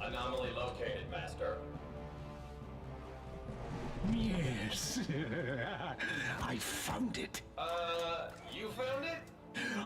Anomaly located, Master. Yes, I found it. You found it?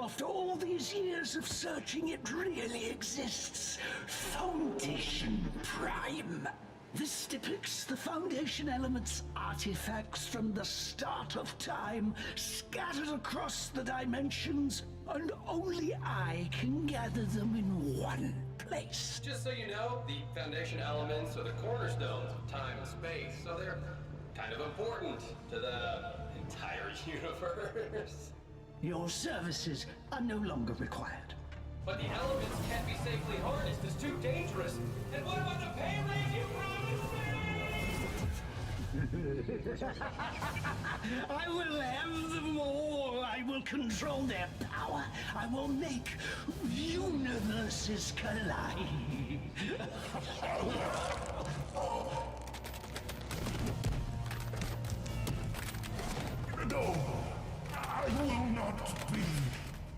After all these years of searching, it really exists. Foundation Prime. This depicts the Foundation element's artifacts from the start of time, scattered across the dimensions, and only I can gather them in one place. Just so you know, the Foundation elements are the cornerstones of time and space, so they're kind of important to the entire universe. Your services are no longer required. But the elements can't be safely harnessed. It's too dangerous. And what about the pay raise you promised me? I will have them all. I will control their power. I will make universes collide. No, I will not be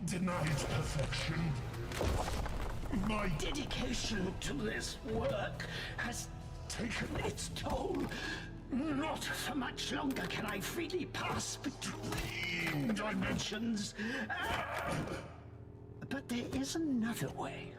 denied perfection. My Dedication to this work has taken its toll. Not for much longer can I freely pass between dimensions. But there is another way.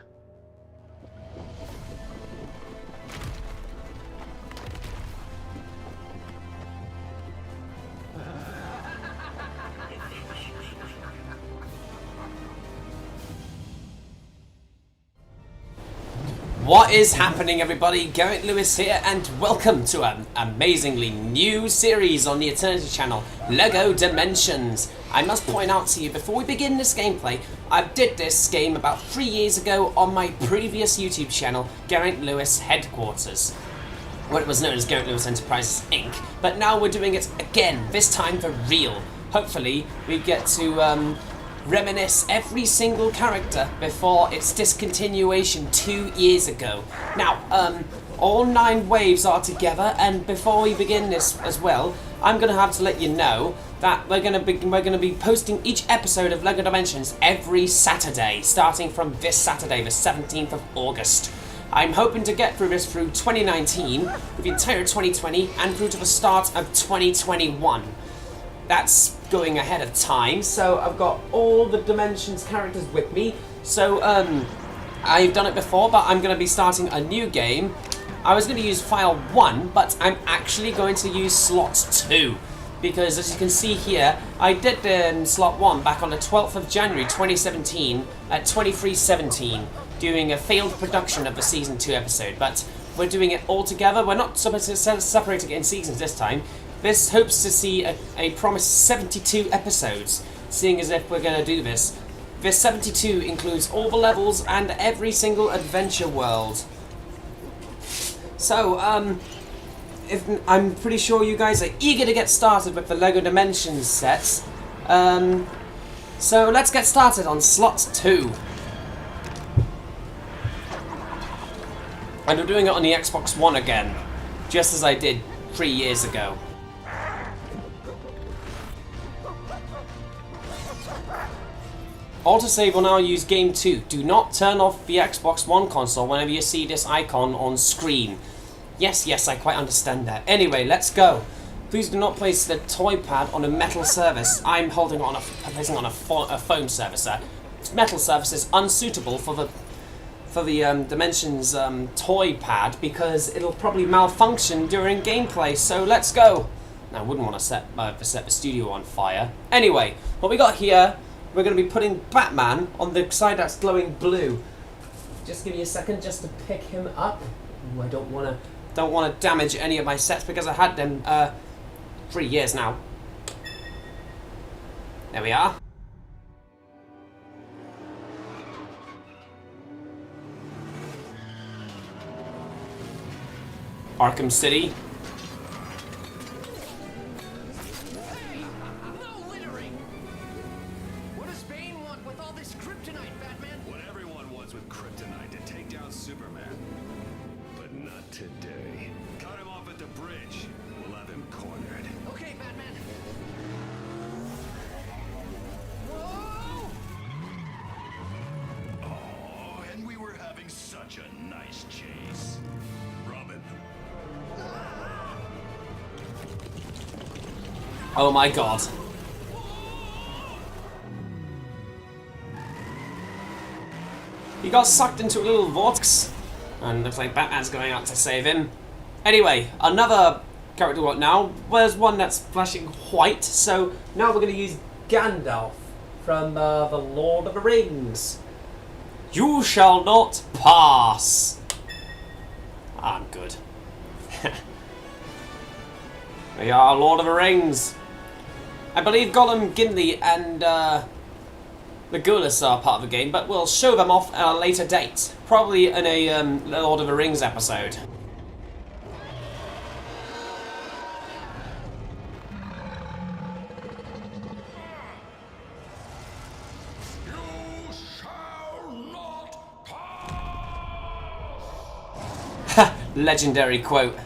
What is happening, everybody? Garrett Lewis here, and welcome to an amazingly new series on the Eternity channel, LEGO Dimensions. I must point out to you, before we begin this gameplay, I did this game about 3 years ago on my previous YouTube channel, Garrett Lewis Headquarters. What it was known as Garrett Lewis Enterprises Inc. But now we're doing it again, this time for real. Hopefully, we get to reminisce every single character before its discontinuation 2 years ago. Now, all 9 waves are together, and before we begin this as well, I'm gonna have to let you know that we're gonna be posting each episode of LEGO Dimensions every Saturday, starting from this Saturday, the 17th of August. I'm hoping to get through this through 2019, with the entire 2020, and through to the start of 2021. That's going ahead of time, so I've got all the Dimensions characters with me. So, I've done it before, but I'm going to be starting a new game. I was going to use file 1, but I'm actually going to use slot 2. Because, as you can see here, I did slot 1 back on the 12th of January 2017 at 23:17, doing a failed production of the Season 2 episode. But we're doing it all together. We're not supposed to separate it in seasons this time. This hopes to see a promised 72 episodes, seeing as if we're going to do this. This 72 includes all the levels and every single adventure world. So, I'm pretty sure you guys are eager to get started with the LEGO Dimensions sets. So let's get started on slot 2. And we're doing it on the Xbox One again, just as I did 3 years ago. Autosave will now use Game 2. Do not turn off the Xbox One console whenever you see this icon on screen. Yes, I quite understand that. Anyway, let's go. Please do not place the toy pad on a metal surface. I'm holding on placing on a foam surface. Metal surface is unsuitable for the Dimensions toy pad because it'll probably malfunction during gameplay. So let's go. Now, I wouldn't want to set the studio on fire. Anyway, what we got here. We're going to be putting Batman on the side that's glowing blue. Just give me a second just to pick him up. Ooh, I don't want to damage any of my sets because I had them 3 years now. There we are. Arkham City. Superman. But not today. Cut him off at the bridge. We'll have him cornered. Okay, Batman. Whoa! Oh, and we were having such a nice chase. Oh my god. He got sucked into a little vortex, and looks like Batman's going out to save him. Anyway, another character what now? There's one that's flashing white, so now we're going to use Gandalf from the Lord of the Rings. You shall not pass. I'm good. We are Lord of the Rings. I believe Gollum, Gimli, and Legolas are part of the game, but we'll show them off at a later date. Probably in a Lord of the Rings episode. You shall not pass! Ha! Legendary quote.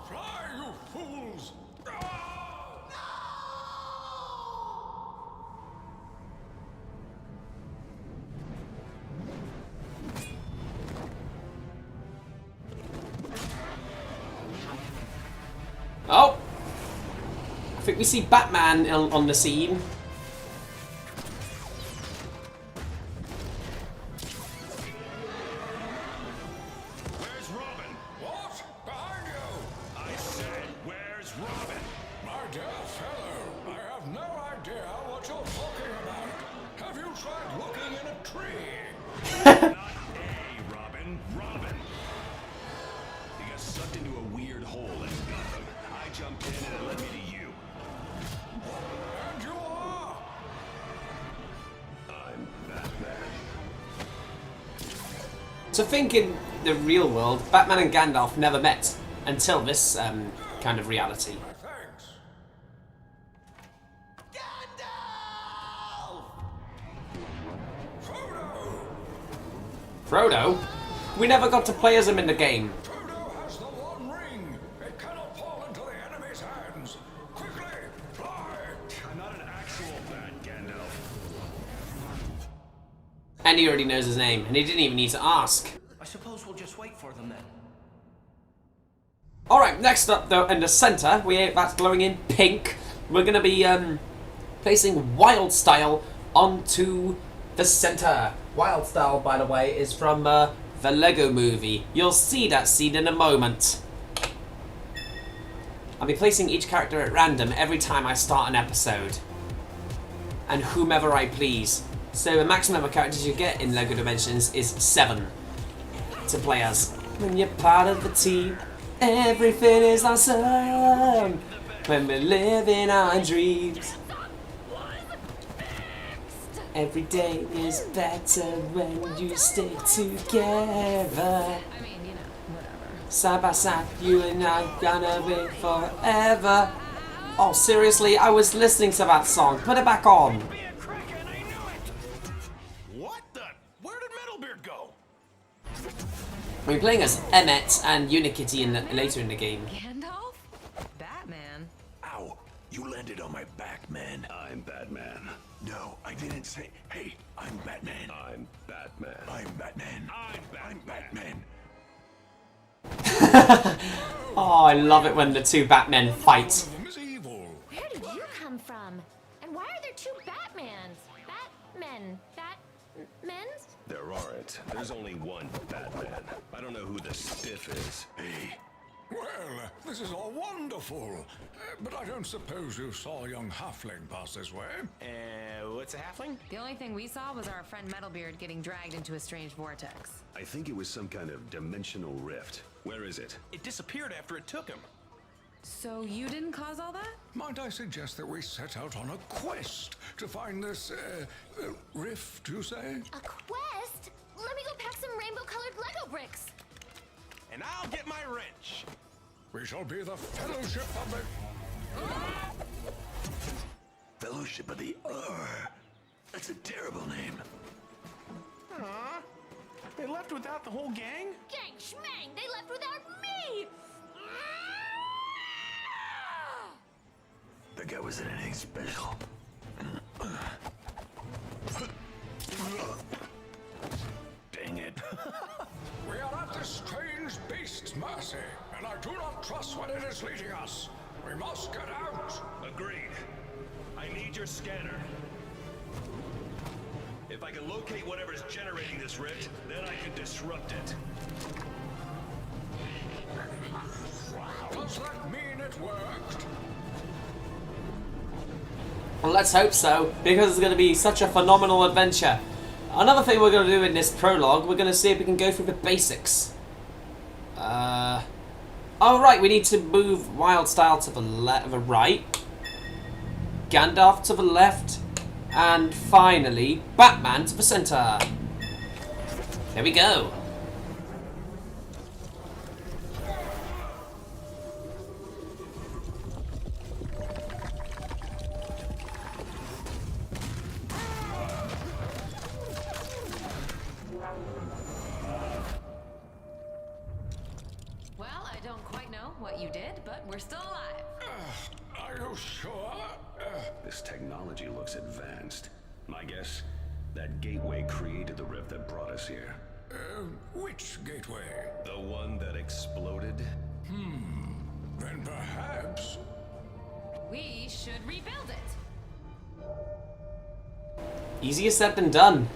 Fly, you fools! Oh! I think we see Batman on the scene. Where's Robin? What? Behind you! I said, where's Robin? My dear fellow, I have no idea what you're talking about. Have you tried looking in a tree? Not a Robin, Robin. He got sucked into a weird hole in Gotham. I jumped in and it led me to you. And you are? I'm Batman. To think in the real world, Batman and Gandalf never met until this kind of reality. Thanks. Frodo? We never got to play as him in the game. Frodo has the One Ring. It cannot fall into the enemy's hands. Quickly, fly! I'm not an actual bat, Gandalf. And he already knows his name, and he didn't even need to ask. I suppose we'll just wait for them then. Alright, next up though, in the centre, that's glowing in pink. We're going to be placing Wyldstyle onto the centre. Wyldstyle, by the way, is from the Lego movie. You'll see that scene in a moment. I'll be placing each character at random every time I start an episode. And whomever I please. So the maximum of characters you get in LEGO Dimensions is 7 to play as. When you're part of the team, everything is awesome. When we're living our dreams. Every day is better when you stick together. I mean, you know, whatever. Side by side, you and I gonna be forever. Oh, seriously, I was listening to that song. Put it back on. What the? Where did Metalbeard go? We're playing as Emmet and Unikitty later in the game. Gandalf? Batman? Ow! You landed on my back, man. I'm Batman. No, I didn't say. Hey, I'm Batman. I'm Batman. I'm Batman. I'm Batman. Oh, I love it when the two Batmen fight. Them is evil. Where did you come from? And why are there two Batmans? Batmen's? There aren't. There's only one Batman. I don't know who the stiff is. Hey. Well, this is all wonderful. But I don't suppose you saw a young halfling pass this way. What's a halfling? The only thing we saw was our friend Metalbeard getting dragged into a strange vortex. I think it was some kind of dimensional rift. Where is it? It disappeared after it took him. So you didn't cause all that? Might I suggest that we set out on a quest to find this, rift, you say? A quest? Let me go pack some rainbow-colored Lego bricks. And I'll get my wrench. We shall be the Fellowship of the... Fellowship of the... That's a terrible name. Huh? They left without the whole gang? Gang schmang, they left without me! That guy wasn't anything special. us. We must get out. Agreed. I need your scanner. If I can locate whatever's generating this rift, then I can disrupt it. Does that mean it worked? Well, let's hope so, because it's going to be such a phenomenal adventure. Another thing we're going to do in this prologue, we're going to see if we can go through the basics. Oh right, we need to move Wyldstyle to the right, Gandalf to the left, and finally Batman to the center. There we go. Well, I don't quite know what you did, but we're still alive. Are you sure? This technology looks advanced. My guess, that gateway created the rift that brought us here. Which gateway? The one that exploded? Then perhaps... We should rebuild it. Easier said than done.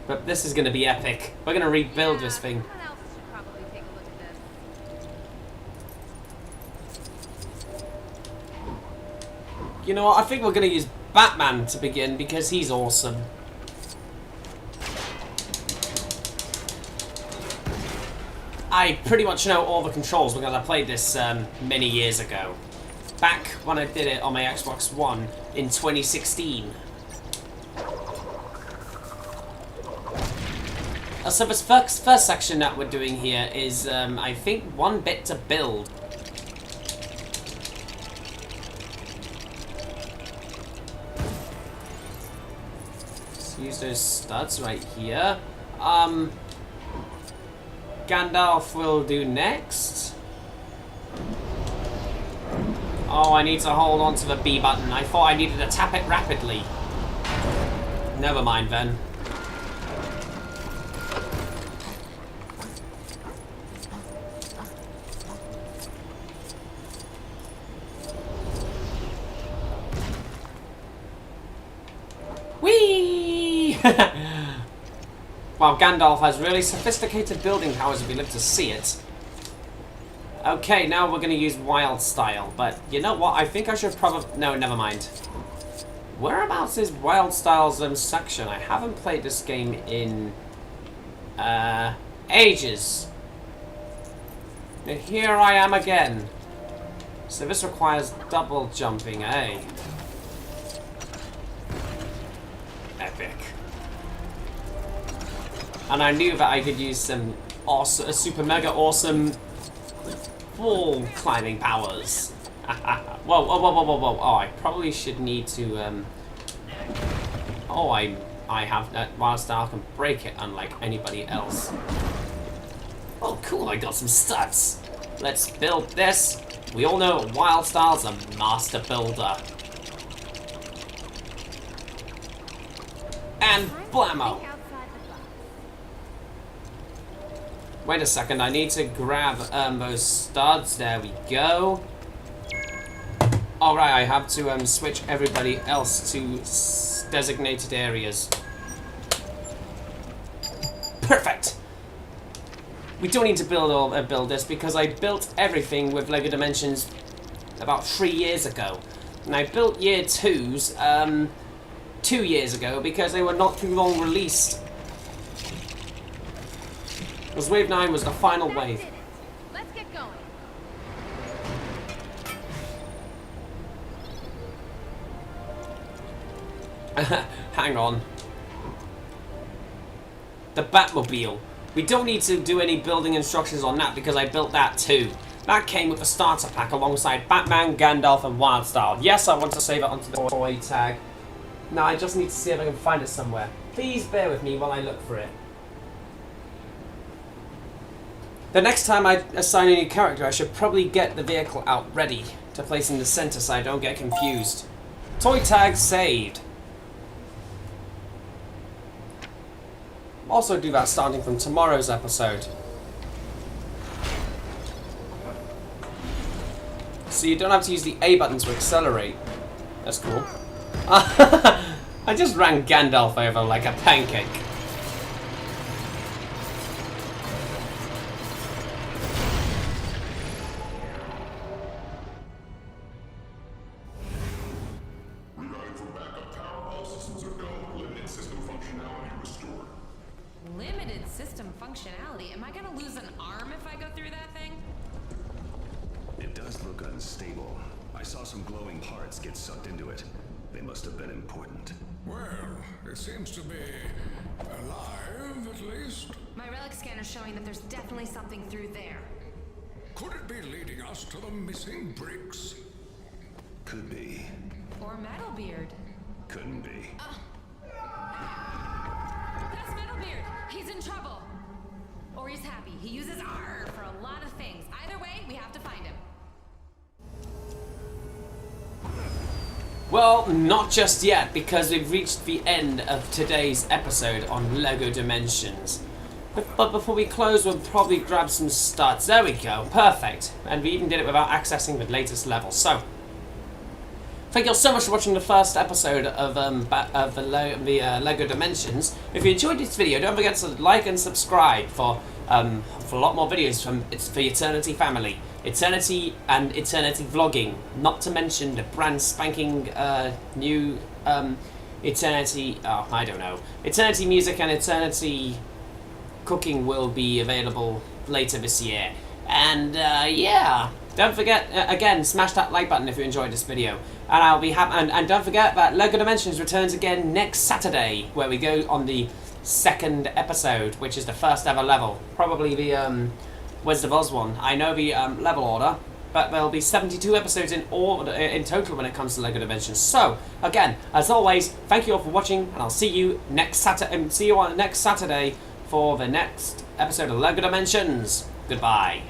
But this is going to be epic. We're going to rebuild this thing. Someone else should probably take a look at this. You know what? I think we're going to use Batman to begin because he's awesome. I pretty much know all the controls because I played this many years ago. Back when I did it on my Xbox One in 2016. So this first section that we're doing here is, I think, 1 bit to build. Let's use those studs right here. Gandalf will do next. Oh, I need to hold on to the B button. I thought I needed to tap it rapidly. Never mind then. Whee! Wow, Gandalf has really sophisticated building powers if we live to see it. Okay, now we're going to use Wyldstyle, but you know what? I think I should probably... No, never mind. Whereabouts is Wyldstyle's section? I haven't played this game in... ages. And here I am again. So this requires double jumping, eh? Epic. And I knew that I could use some awesome, super mega awesome wall climbing powers. Whoa, whoa, whoa, whoa, whoa, whoa. Oh, I probably should need to, Oh, I have that Wyldstyle can break it unlike anybody else. Oh, cool, I got some studs. Let's build this. We all know Wyldstyle's a master builder. And blammo! Wait a second, I need to grab those studs. There we go. Alright, I have to switch everybody else to designated areas. Perfect! We don't need to build this because I built everything with LEGO Dimensions about 3 years ago. And I built year 2s 2 years ago because they were not too long released. Because Wave 9 was the final wave. Let's get going. Hang on. The Batmobile. We don't need to do any building instructions on that because I built that too. That came with a starter pack alongside Batman, Gandalf and Wyldstyle. Yes, I want to save it onto the toy tag. Now I just need to see if I can find it somewhere. Please bear with me while I look for it. The next time I assign a new character, I should probably get the vehicle out ready to place in the center so I don't get confused. Toy tag saved. Also do that starting from tomorrow's episode. so you don't have to use the A button to accelerate. That's cool. I just ran Gandalf over like a pancake. Rerouting for backup power. All systems are go. Limited system functionality restored. Limited system functionality? Am I gonna lose an arm if I go through that thing? It does look unstable. I saw some glowing parts get sucked into it. They must have been important. Well, it seems to be alive, at least. My relic scanner's showing that there's definitely something through there. Could it be leading us to the missing bricks? Could be. Or Metalbeard. Couldn't be. That's Metalbeard! He's in trouble! Or he's happy. He uses R for a lot of things. Either way, we have to find him. Well, not just yet, because we've reached the end of today's episode on LEGO Dimensions. But before we close, we'll probably grab some studs. There we go, perfect. And we even did it without accessing the latest level. So, thank you all so much for watching the first episode of the LEGO Dimensions. If you enjoyed this video, don't forget to like and subscribe for a lot more videos from the Eternity family. Eternity and Eternity vlogging, not to mention the brand spanking new Eternity, I don't know, Eternity music and Eternity cooking will be available later this year. And yeah, don't forget, again, smash that like button if you enjoyed this video. And I'll be happy, and don't forget that LEGO Dimensions returns again next Saturday, where we go on the second episode, which is the first ever level. Probably the Wizard of Oz one. I know the level order, but there'll be 72 episodes in total when it comes to LEGO Dimensions. So, again, as always, thank you all for watching, and I'll see you next Saturday. See you on next Saturday for the next episode of LEGO Dimensions. Goodbye.